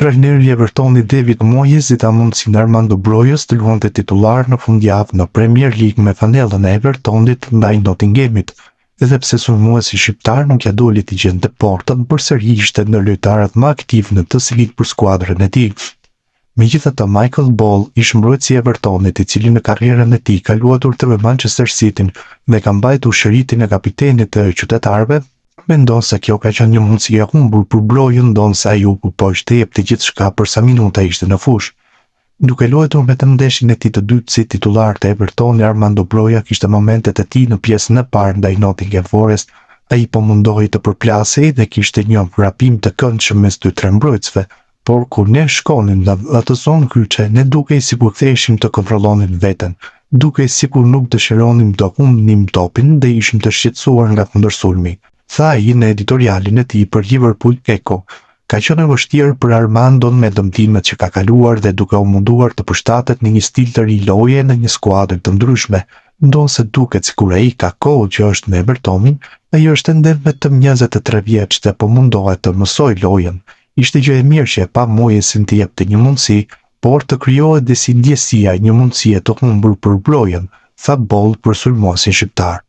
Trajneri i Evertonit David Moyes i dha mundësinë Armando Brojas të luante titullar në fundjavë në Premier League me fanellën e Evertonit ndaj Nottinghamit, edhe pse sulmuesi shqiptar nuk ja doli t'i gjente portën, përsëri ishte ndër lojtarët më aktiv në të cilit për skuadrën e tij. Megjithatë, Michael Ball, ish mbrojtësi i Evertonit, i cili në karrierën e tij ka luajtur të me Manchester Cityn dhe ka mbajtur shëritin e kapitenit të qytetarëve, mendon se kjo ka qenë një mundësi e humbur për Brojën, ndonse ai u përpoq të jepte gjithçka për sa minuta ishte në fushë. Duke luajtur vetëm ndeshjen e tij të dytë si titular të Evertonit, Armando Broja kishte momentet e tij në pjesën e parë ndaj Nottingham Forest. Ai po mundohej të përplasej dhe kishte një vrapim të këndshëm mes dy tre mbrojtësve, por kur ne shkonim në atë zonë kryqe, ne dukej sikur ktheheshim të kontrollonin veten, dukej sikur nuk dëshironim të humbnim topin dhe ishim të shqetësuar nga kundërsulmi, tha ai në editorialin e tij për Liverpool Echo. Ka qenë e vështirë për Armandon me dëmtimet që ka kaluar dhe duke u munduar të përshtatet në një stil të ri loje në një skuadër të ndryshme, ndonse duket sikur ai ka kohë që është në Evertonin, ai është ende vetëm 23 vjeç dhe po mundohet të mësoj lojën. Ishte gjë e mirë që e pa Moyesin të jepte një mundësi, por të krijohet dhe si ndjesia një mundësie të humbur për Brojën, tha Ball për sulmuesin shqiptar.